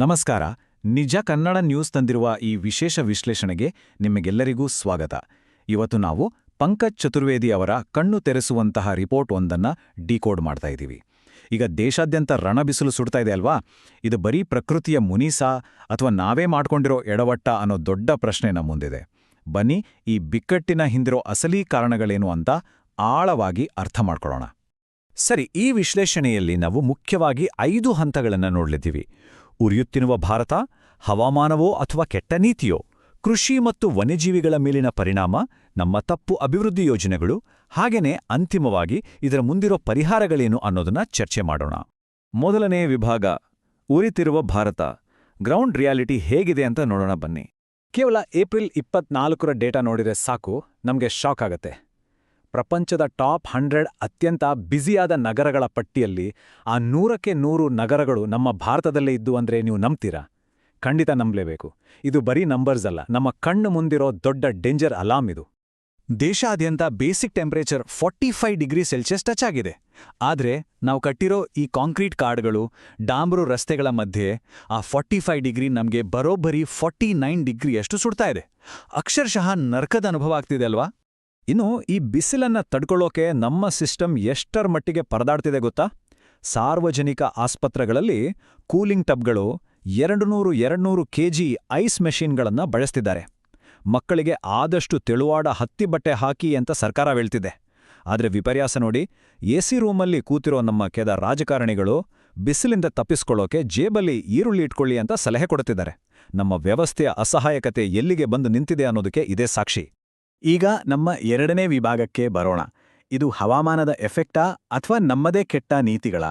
ನಮಸ್ಕಾರ. ನಿಜ ಕನ್ನಡ ನ್ಯೂಸ್ ತಂದಿರುವ ಈ ವಿಶೇಷ ವಿಶ್ಲೇಷಣೆಗೆ ನಿಮಗೆಲ್ಲರಿಗೂ ಸ್ವಾಗತ. ಇವತ್ತು ನಾವು ಪಂಕಜ್ ಚತುರ್ವೇದಿ ಅವರ ಕಣ್ಣು ತೆರೆಸುವಂತಹ ರಿಪೋರ್ಟ್ ಒಂದನ್ನು ಡಿಕೋಡ್ ಮಾಡ್ತಾ ಇದ್ದೀವಿ. ಈಗ ದೇಶಾದ್ಯಂತ ರಣಬಿಸಿಲು ಸುಡ್ತಾ ಇದೆ ಅಲ್ವಾ? ಇದು ಬರೀ ಪ್ರಕೃತಿಯ ಮುನೀಸಾ ಅಥವಾ ನಾವೇ ಮಾಡ್ಕೊಂಡಿರೋ ಎಡವಟ್ಟ ಅನ್ನೋ ದೊಡ್ಡ ಪ್ರಶ್ನೆ ನಮ್ಮ ಮುಂದಿದೆ. ಬನ್ನಿ, ಈ ಬಿಕ್ಕಟ್ಟಿನ ಹಿಂದಿರೋ ಅಸಲಿ ಕಾರಣಗಳೇನು ಅಂತ ಆಳವಾಗಿ ಅರ್ಥ ಮಾಡ್ಕೊಳ್ಳೋಣ. ಸರಿ, ಈ ವಿಶ್ಲೇಷಣೆಯಲ್ಲಿ ನಾವು ಮುಖ್ಯವಾಗಿ 5 ಹಂತಗಳನ್ನು ನೋಡಲಿದ್ದೀವಿ. ಉರಿಯುತ್ತಿರುವ ಭಾರತ, ಹವಾಮಾನವೋ ಅಥವಾ ಕೆಟ್ಟ ನೀತಿಯೋ, ಕೃಷಿ ಮತ್ತು ವನ್ಯಜೀವಿಗಳ ಮೇಲಿನ ಪರಿಣಾಮ, ನಮ್ಮ ತಪ್ಪು ಅಭಿವೃದ್ಧಿ ಯೋಜನೆಗಳು, ಹಾಗೇನೇ ಅಂತಿಮವಾಗಿ ಇದರ ಮುಂದಿರೋ ಪರಿಹಾರಗಳೇನು ಅನ್ನೋದನ್ನ ಚರ್ಚೆ ಮಾಡೋಣ. ಮೊದಲನೇ ವಿಭಾಗ, ಉರಿತಿರುವ ಭಾರತ. ಗ್ರೌಂಡ್ ರಿಯಾಲಿಟಿ ಹೇಗಿದೆ ಅಂತ ನೋಡೋಣ ಬನ್ನಿ. ಕೇವಲ ಏಪ್ರಿಲ್ 24ರ ಡೇಟಾ ನೋಡಿದ್ರೆ ಸಾಕು, ನಮಗೆ ಶಾಕ್ ಆಗತ್ತೆ. ಪ್ರಪಂಚದ ಟಾಪ್ 100 ಅತ್ಯಂತ ಬ್ಯುಸಿಯಾದ ನಗರಗಳ ಪಟ್ಟಿಯಲ್ಲಿ ಆ 100ಕ್ಕೆ 100 ನಗರಗಳು ನಮ್ಮ ಭಾರತದಲ್ಲೇ ಇದ್ದು ಅಂದ್ರೆ ನೀವು ನಂಬ್ತೀರಾ? ಖಂಡಿತ ನಂಬಲೇಬೇಕು. ಇದು ಬರೀ ನಂಬರ್ಸ್ ಅಲ್ಲ, ನಮ್ಮ ಕಣ್ಣು ಮುಂದಿರೋ ದೊಡ್ಡ ಡೇಂಜರ್ ಅಲಾರ್ಮ್ ಇದು. ದೇಶಾದ್ಯಂತ basic temperature 45 degree Celsius touch ಆಗಿದೆ. ಆದರೆ ನಾವು ಕಟ್ಟಿರೋ ಈ ಕಾಂಕ್ರೀಟ್ ಕಾಡುಗಳು, ಡಾಂಬರು ರಸ್ತೆಗಳ ಮಧ್ಯೆ ಆ 45 ಡಿಗ್ರಿ ನಮಗೆ ಬರೋಬ್ಬರಿ 49 ಡಿಗ್ರಿಯಷ್ಟು ಸುಡ್ತಾ ಇದೆ. ಅಕ್ಷರಶಃ ನರಕದ ಅನುಭವ ಆಗ್ತಿದೆ ಅಲ್ವಾ? ಇನ್ನು ಈ ಬಿಸಿಲನ್ನ ತಡ್ಕೊಳ್ಳೋಕೆ ನಮ್ಮ ಸಿಸ್ಟಮ್ ಎಷ್ಟರ ಮಟ್ಟಿಗೆ ಪರದಾಡ್ತಿದೆ ಗೊತ್ತಾ? ಸಾರ್ವಜನಿಕ ಆಸ್ಪತ್ರೆಗಳಲ್ಲಿ ಕೂಲಿಂಗ್ ಟಬ್ಗಳು 200 ಕೆಜಿ ಐಸ್ ಮೆಷಿನ್ಗಳನ್ನು ಬಳಸ್ತಿದ್ದಾರೆ. ಮಕ್ಕಳಿಗೆ ಆದಷ್ಟು ತೆಳುವಾದ ಹತ್ತಿ ಬಟ್ಟೆ ಹಾಕಿ ಅಂತ ಸರ್ಕಾರ ಹೇಳ್ತಿದೆ. ಆದರೆ ವಿಪರ್ಯಾಸ ನೋಡಿ, ಎಸಿ ರೂಮಲ್ಲಿ ಕೂತಿರೋ ನಮ್ಮ ಕೆದ ರಾಜಕಾರಣಿಗಳು ಬಿಸಿಲಿಂದ ತಪ್ಪಿಸ್ಕೊಳ್ಳೋಕೆ ಜೇಬಲ್ಲಿ ಈರುಳ್ಳಿ ಇಟ್ಕೊಳ್ಳಿ ಅಂತ ಸಲಹೆ ಕೊಡ್ತಿದ್ದಾರೆ. ನಮ್ಮ ವ್ಯವಸ್ಥೆಯ ಅಸಹಾಯಕತೆ ಎಲ್ಲಿಗೆ ಬಂದು ನಿಂತಿದೆ ಅನ್ನೋದಕ್ಕೆ ಇದೇ ಸಾಕ್ಷಿ. ಈಗ ನಮ್ಮ 2ನೇ ವಿಭಾಗಕ್ಕೆ ಬರೋಣ. ಇದು ಹವಾಮಾನದ ಎಫೆಕ್ಟಾ ಅಥವಾ ನಮ್ಮದೇ ಕೆಟ್ಟ ನೀತಿಗಳ?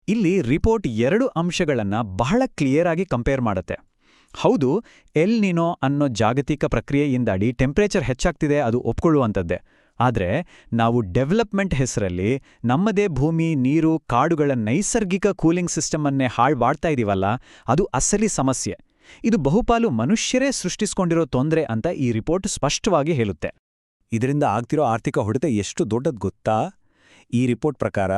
ಇಲ್ಲಿ ರಿಪೋರ್ಟ್ 2 ಅಂಶಗಳನ್ನ ಬಹಳ ಕ್ಲಿಯರ್ ಆಗಿ ಕಂಪೇರ್ ಮಾಡುತ್ತೆ. ಹೌದು, ಎಲ್ ನಿನೋ ಅನ್ನೋ ಜಾಗತಿಕ ಪ್ರಕ್ರಿಯೆಯಿಂದಾಡಿ ಟೆಂಪರೇಚರ್ ಹೆಚ್ಚಾಗ್ತಿದೆ, ಅದು ಒಪ್ಕೊಳ್ಳುವಂಥದ್ದೇ. ಆದರೆ ನಾವು ಡೆವಲಪ್ಮೆಂಟ್ ಹೆಸರಲ್ಲಿ ನಮ್ಮದೇ ಭೂಮಿ, ನೀರು, ಕಾಡುಗಳ ನೈಸರ್ಗಿಕ ಕೂಲಿಂಗ್ ಸಿಸ್ಟಮನ್ನೇ ಹಾಳು ಮಾಡ್ತಾ ಇದೀವಲ್ಲ, ಅದು ಅಸಲಿ ಸಮಸ್ಯೆ. ಇದು ಬಹುಪಾಲು ಮನುಷ್ಯರೇ ಸೃಷ್ಟಿಸ್ಕೊಂಡಿರೋ ತೊಂದರೆ ಅಂತ ಈ ರಿಪೋರ್ಟ್ ಸ್ಪಷ್ಟವಾಗಿ ಹೇಳುತ್ತೆ. ಇದರಿಂದ ಆಗ್ತಿರೋ ಆರ್ಥಿಕ ಹೊಡೆತ ಎಷ್ಟು ದೊಡ್ಡದು ಗೊತ್ತಾ? ಈ ರಿಪೋರ್ಟ್ ಪ್ರಕಾರ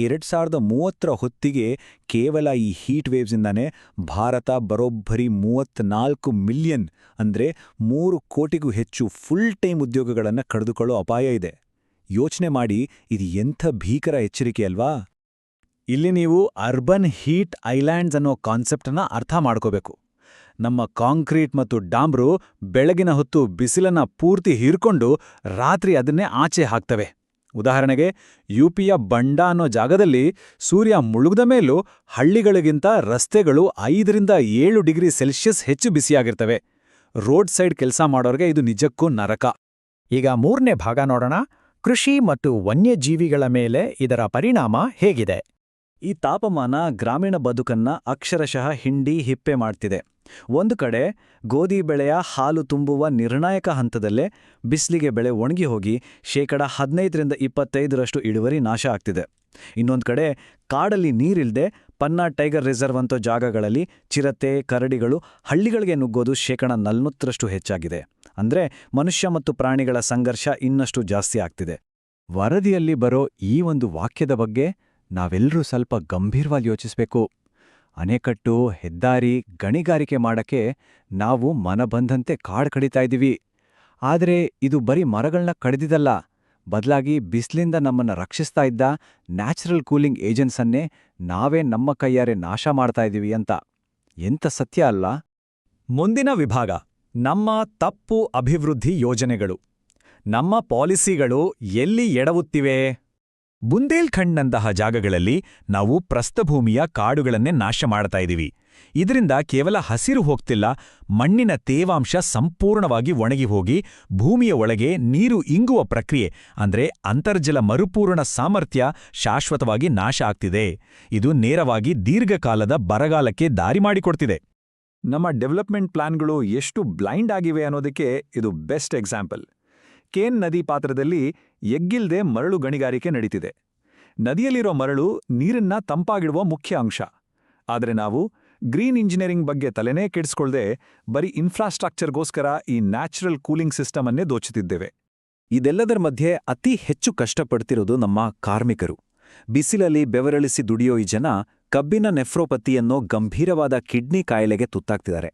2030ರ ಹೊತ್ತಿಗೆ ಕೇವಲ ಈ ಹೀಟ್ ವೇವ್ಸಿಂದಾನೇ ಭಾರತ ಬರೋಬ್ಬರಿ 34 ಮಿಲಿಯನ್ ಅಂದ್ರೆ 3 ಕೋಟಿಗೂ ಹೆಚ್ಚು ಫುಲ್ ಟೈಮ್ ಉದ್ಯೋಗಗಳನ್ನು ಕಳೆದುಕೊಳ್ಳೋ ಅಪಾಯ ಇದೆ. ಯೋಚನೆ ಮಾಡಿ, ಇದು ಎಂಥ ಭೀಕರ ಎಚ್ಚರಿಕೆ ಅಲ್ವಾ? ಇಲ್ಲಿ ನೀವು ಅರ್ಬನ್ ಹೀಟ್ ಐಲ್ಯಾಂಡ್ಸ್ ಅನ್ನೋ ಕಾನ್ಸೆಪ್ಟನ್ನ ಅರ್ಥ ಮಾಡ್ಕೋಬೇಕು. ನಮ್ಮ ಕಾಂಕ್ರೀಟ್ ಮತ್ತು ಡಾಂಬ್ರು ಬೆಳಗಿನ ಹೊತ್ತು ಬಿಸಿಲನ್ನ ಪೂರ್ತಿ ಹೀರ್ಕೊಂಡು ರಾತ್ರಿ ಅದನ್ನೇ ಆಚೆ ಹಾಕ್ತವೆ. ಉದಾಹರಣೆಗೆ, ಯುಪಿಯ ಬಂಡಾ ಅನ್ನೋ ಜಾಗದಲ್ಲಿ ಸೂರ್ಯ ಮುಳುಗದ ಮೇಲೂ ಹಳ್ಳಿಗಳಿಗಿಂತ ರಸ್ತೆಗಳು 5ರಿಂದ 7 ಡಿಗ್ರಿ ಸೆಲ್ಸಿಯಸ್ ಹೆಚ್ಚು ಬಿಸಿಯಾಗಿರ್ತವೆ. ರೋಡ್ ಸೈಡ್ ಕೆಲಸ ಮಾಡೋರ್ಗೆ ಇದು ನಿಜಕ್ಕೂ ನರಕ. ಈಗ 3ನೇ ಭಾಗ ನೋಡೋಣ. ಕೃಷಿ ಮತ್ತು ವನ್ಯಜೀವಿಗಳ ಮೇಲೆ ಇದರ ಪರಿಣಾಮ ಹೇಗಿದೆ? ಈ ತಾಪಮಾನ ಗ್ರಾಮೀಣ ಬದುಕನ್ನ ಅಕ್ಷರಶಃ ಹಿಂಡಿ ಹಿಪ್ಪೆ ಮಾಡ್ತಿದೆ. ಒಂದು ಕಡೆ ಗೋಧಿ ಬೆಳೆಯ ಹಾಲು ತುಂಬುವ ನಿರ್ಣಾಯಕ ಹಂತದಲ್ಲೇ ಬಿಸಿಲಿಗೆ ಬೆಳೆ ಒಣಗಿ ಹೋಗಿ 15% ಇಳುವರಿ ನಾಶ ಆಗ್ತಿದೆ. ಇನ್ನೊಂದು ಕಡೆ ಕಾಡಲ್ಲಿ ನೀರಿಲ್ದೆ ಪನ್ನಾ ಟೈಗರ್ ರಿಸರ್ವ್ ಅಂತೋ ಜಾಗಗಳಲ್ಲಿ ಚಿರತೆ, ಕರಡಿಗಳು ಹಳ್ಳಿಗಳಿಗೆ ನುಗ್ಗೋದು 40% ಹೆಚ್ಚಾಗಿದೆ. ಅಂದ್ರೆ ಮನುಷ್ಯ ಮತ್ತು ಪ್ರಾಣಿಗಳ ಸಂಘರ್ಷ ಇನ್ನಷ್ಟು ಜಾಸ್ತಿ ಆಗ್ತಿದೆ. ವರದಿಯಲ್ಲಿ ಬರೋ ಈ ಒಂದು ವಾಕ್ಯದ ಬಗ್ಗೆ ನಾವೆಲ್ಲರೂ ಸ್ವಲ್ಪ ಗಂಭೀರವಾಗಿ ಯೋಚಿಸ್ಬೇಕು. ಅಣೆಕಟ್ಟು, ಹೆದ್ದಾರಿ, ಗಣಿಗಾರಿಕೆ ಮಾಡಕ್ಕೆ ನಾವು ಮನಬಂದಂತೆ ಕಾಡು ಕಡಿತಾ ಇದ್ದೀವಿ. ಆದರೆ ಇದು ಬರೀ ಮರಗಳನ್ನ ಕಡಿದಿದ್ದಲ್ಲ, ಬದಲಾಗಿ ಬಿಸಿಲಿಂದ ನಮ್ಮನ್ನ ರಕ್ಷಿಸ್ತಾ ಇದ್ದ ನ್ಯಾಚುರಲ್ ಕೂಲಿಂಗ್ ಏಜೆನ್ಸನ್ನೇ ನಾವೇ ನಮ್ಮ ಕೈಯಾರೆ ನಾಶ ಮಾಡ್ತಾ ಇದ್ದೀವಿ ಅಂತ. ಎಂಥ ಸತ್ಯ ಅಲ್ಲ? ಮುಂದಿನ ವಿಭಾಗ, ನಮ್ಮ ತಪ್ಪು ಅಭಿವೃದ್ಧಿ ಯೋಜನೆಗಳು. ನಮ್ಮ ಪಾಲಿಸಿಗಳು ಎಲ್ಲಿ ಎಡವುತ್ತಿವೆ? ಬುಂದೇಲ್ಖಂಡ್ನಂತಹ ಜಾಗಗಳಲ್ಲಿ ನಾವು ಪ್ರಸ್ಥಭೂಮಿಯ ಕಾಡುಗಳನ್ನೇ ನಾಶ ಮಾಡ್ತಾ ಇದ್ದೀವಿ. ಇದರಿಂದ ಕೇವಲ ಹಸಿರು ಹೋಗ್ತಿಲ್ಲ, ಮಣ್ಣಿನ ತೇವಾಂಶ ಸಂಪೂರ್ಣವಾಗಿ ಒಣಗಿ ಹೋಗಿ ಭೂಮಿಯ ಒಳಗೆ ನೀರು ಇಂಗುವ ಪ್ರಕ್ರಿಯೆ ಅಂದ್ರೆ ಅಂತರ್ಜಲ ಮರುಪೂರಣ ಸಾಮರ್ಥ್ಯ ಶಾಶ್ವತವಾಗಿ ನಾಶ ಆಗ್ತಿದೆ. ಇದು ನೇರವಾಗಿ ದೀರ್ಘಕಾಲದ ಬರಗಾಲಕ್ಕೆ ದಾರಿ ಮಾಡಿಕೊಡ್ತಿದೆ. ನಮ್ಮ ಡೆವಲಪ್ಮೆಂಟ್ ಪ್ಲಾನ್ಗಳು ಎಷ್ಟು ಬ್ಲೈಂಡ್ ಆಗಿವೆ ಅನ್ನೋದಕ್ಕೆ ಇದು ಬೆಸ್ಟ್ ಎಕ್ಸಾಂಪಲ್. ಕೇನ್ ನದಿ ಪಾತ್ರದಲ್ಲಿ ಎಗ್ಗಿಲ್ದೆ ಮರಳು ಗಣಿಗಾರಿಕೆ ನಡೀತಿದೆ. ನದಿಯಲ್ಲಿರೋ ಮರಳು ನೀರನ್ನ ತಂಪಾಗಿಡುವ ಮುಖ್ಯ ಅಂಶ. ಆದರೆ ನಾವು ಗ್ರೀನ್ ಇಂಜಿನಿಯರಿಂಗ್ ಬಗ್ಗೆ ತಲೆನೇ ಕೆಡಿಸ್ಕೊಳ್ದೆ ಬರೀ ಇನ್ಫ್ರಾಸ್ಟ್ರಕ್ಚರ್ಗೋಸ್ಕರ ಈ ನ್ಯಾಚುರಲ್ ಕೂಲಿಂಗ್ ಸಿಸ್ಟಮ್ ಅನ್ನೇ ದೋಚುತ್ತಿದ್ದೇವೆ. ಇದೆಲ್ಲದರ ಮಧ್ಯೆ ಅತಿ ಹೆಚ್ಚು ಕಷ್ಟಪಡ್ತಿರೋದು ನಮ್ಮ ಕಾರ್ಮಿಕರು. ಬಿಸಿಲಲ್ಲಿ ಬೆವರಳಿಸಿ ದುಡಿಯೋ ಈ ಜನ ಕಬ್ಬಿನ ನೆಫ್ರೋಪತಿ ಅನ್ನೋ ಗಂಭೀರವಾದ ಕಿಡ್ನಿ ಕಾಯಿಲೆಗೆ ತುತ್ತಾಗ್ತಿದ್ದಾರೆ.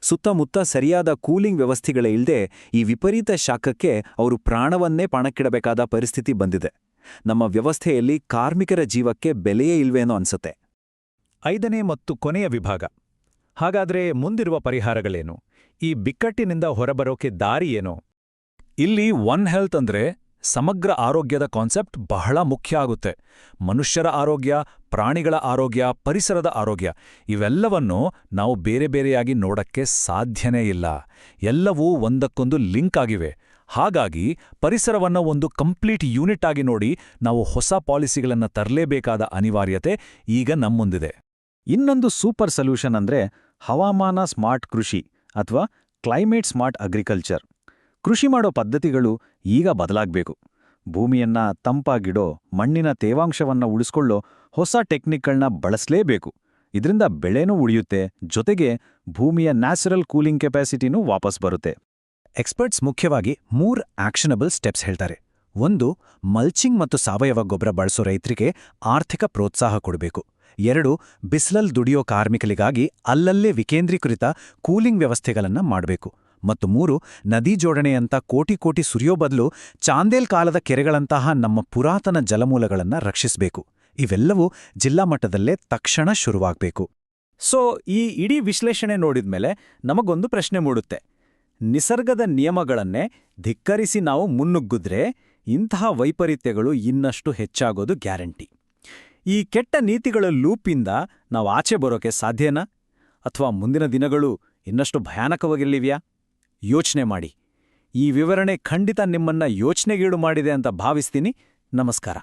ಸುತ್ತಮುತ್ತ ಸರಿಯಾದ ಕೂಲಿಂಗ್ ವ್ಯವಸ್ಥೆಗಳೇ ಇಲ್ಲದೆ ಈ ವಿಪರೀತ ಶಾಖಕ್ಕೆ ಅವರು ಪ್ರಾಣವನ್ನೇ ಪಣಕ್ಕಿಡಬೇಕಾದ ಪರಿಸ್ಥಿತಿ ಬಂದಿದೆ. ನಮ್ಮ ವ್ಯವಸ್ಥೆಯಲ್ಲಿ ಕಾರ್ಮಿಕರ ಜೀವಕ್ಕೆ ಬೆಲೆಯೇ ಇಲ್ವೇನೋ ಅನ್ಸುತ್ತೆ. 5ನೇ ಮತ್ತು ಕೊನೆಯ ವಿಭಾಗ. ಹಾಗಾದ್ರೆ ಮುಂದಿರುವ ಪರಿಹಾರಗಳೇನು? ಈ ಬಿಕ್ಕಟ್ಟಿನಿಂದ ಹೊರಬರೋಕೆ ದಾರಿ ಏನು? ಇಲ್ಲಿ ಒನ್ ಹೆಲ್ತ್ ಅಂದ್ರೆ ಸಮಗ್ರ ಆರೋಗ್ಯದ ಕಾನ್ಸೆಪ್ಟ್ ಬಹಳ ಮುಖ್ಯ ಆಗುತ್ತೆ. ಮನುಷ್ಯರ ಆರೋಗ್ಯ, ಪ್ರಾಣಿಗಳ ಆರೋಗ್ಯ, ಪರಿಸರದ ಆರೋಗ್ಯ ಇವೆಲ್ಲವನ್ನೂ ನಾವು ಬೇರೆ ಬೇರೆಯಾಗಿ ನೋಡಕ್ಕೆ ಸಾಧ್ಯನೇ ಇಲ್ಲ. ಎಲ್ಲವೂ ಒಂದಕ್ಕೊಂದು ಲಿಂಕ್ ಆಗಿವೆ. ಹಾಗಾಗಿ ಪರಿಸರವನ್ನ ಒಂದು ಕಂಪ್ಲೀಟ್ ಯೂನಿಟ್ ಆಗಿ ನೋಡಿ ನಾವು ಹೊಸ ಪಾಲಿಸಿಗಳನ್ನು ತರಲೇಬೇಕಾದ ಅನಿವಾರ್ಯತೆ ಈಗ ನಮ್ಮುಂದಿದೆ. ಇನ್ನೊಂದು ಸೂಪರ್ ಸೊಲ್ಯೂಷನ್ ಅಂದ್ರೆ ಹವಾಮಾನ ಸ್ಮಾರ್ಟ್ ಕೃಷಿ ಅಥವಾ ಕ್ಲೈಮೇಟ್ ಸ್ಮಾರ್ಟ್ ಅಗ್ರಿಕಲ್ಚರ್. ಕೃಷಿ ಮಾಡೋ ಪದ್ಧತಿಗಳು ಈಗ ಬದಲಾಗಬೇಕು. ಭೂಮಿಯನ್ನ ತಂಪಾಗಿಡೋ, ಮಣ್ಣಿನ ತೇವಾಂಶವನ್ನ ಉಳಿಸ್ಕೊಳ್ಳೋ ಹೊಸ ಟೆಕ್ನಿಕ್ಗಳನ್ನ ಬಳಸಲೇಬೇಕು. ಇದರಿಂದ ಬೆಳೆನೂ ಉಳಿಯುತ್ತೆ, ಜೊತೆಗೆ ಭೂಮಿಯ ನ್ಯಾಚುರಲ್ ಕೂಲಿಂಗ್ ಕೆಪಾಸಿಟಿನೂ ವಾಪಸ್ ಬರುತ್ತೆ. ಎಕ್ಸ್ಪರ್ಟ್ಸ್ ಮುಖ್ಯವಾಗಿ 3 ಆಕ್ಷನಬಲ್ ಸ್ಟೆಪ್ಸ್ ಹೇಳ್ತಾರೆ. 1, ಮಲ್ಚಿಂಗ್ ಮತ್ತು ಸಾವಯವ ಗೊಬ್ಬರ ಬಳಸೋ ರೈತರಿಗೆ ಆರ್ಥಿಕ ಪ್ರೋತ್ಸಾಹ ಕೊಡಬೇಕು. 2, ಬಿಸಿಲಲ್ಲಿ ದುಡಿಯೋ ಕಾರ್ಮಿಕರಿಗಾಗಿ ಅಲ್ಲಲ್ಲೇ ವಿಕೇಂದ್ರೀಕೃತ ಕೂಲಿಂಗ್ ವ್ಯವಸ್ಥೆಗಳನ್ನು ಮಾಡಬೇಕು. ಮತ್ತು 3, ನದಿ ಜೋಡಣೆಯಂಥ ಕೋಟಿ ಸುರಿಯೋ ಬದಲು ಚಾಂದೇಲ್ ಕಾಲದ ಕೆರೆಗಳಂತಹ ನಮ್ಮ ಪುರಾತನ ಜಲಮೂಲಗಳನ್ನು ರಕ್ಷಿಸಬೇಕು. ಇವೆಲ್ಲವೂ ಜಿಲ್ಲಾ ಮಟ್ಟದಲ್ಲೇ ತಕ್ಷಣ ಶುರುವಾಗಬೇಕು. ಸೊ ಈ ಇಡೀ ವಿಶ್ಲೇಷಣೆ ನೋಡಿದ್ಮೇಲೆ ನಮಗೊಂದು ಪ್ರಶ್ನೆ ಮೂಡುತ್ತೆ. ನಿಸರ್ಗದ ನಿಯಮಗಳನ್ನೇ ಧಿಕ್ಕರಿಸಿ ನಾವು ಮುನ್ನುಗ್ಗಿದ್ರೆ ಇಂತಹ ವೈಪರೀತ್ಯಗಳು ಇನ್ನಷ್ಟು ಹೆಚ್ಚಾಗೋದು ಗ್ಯಾರಂಟಿ. ಈ ಕೆಟ್ಟ ನೀತಿಗಳ ಲೂಪಿಂದ ನಾವು ಆಚೆ ಬರೋಕೆ ಸಾಧ್ಯನಾ? ಅಥವಾ ಮುಂದಿನ ದಿನಗಳು ಇನ್ನಷ್ಟು ಭಯಾನಕವಾಗಿರ್ಲಿವ್ಯಾ? ಯೋಚನೆ ಮಾಡಿ. ಈ ವಿವರಣೆ ಖಂಡಿತ ನಿಮ್ಮನ್ನ ಯೋಚನೆಗೀಡು ಮಾಡಿದೆ ಅಂತ ಭಾವಿಸ್ತೀನಿ. ನಮಸ್ಕಾರ.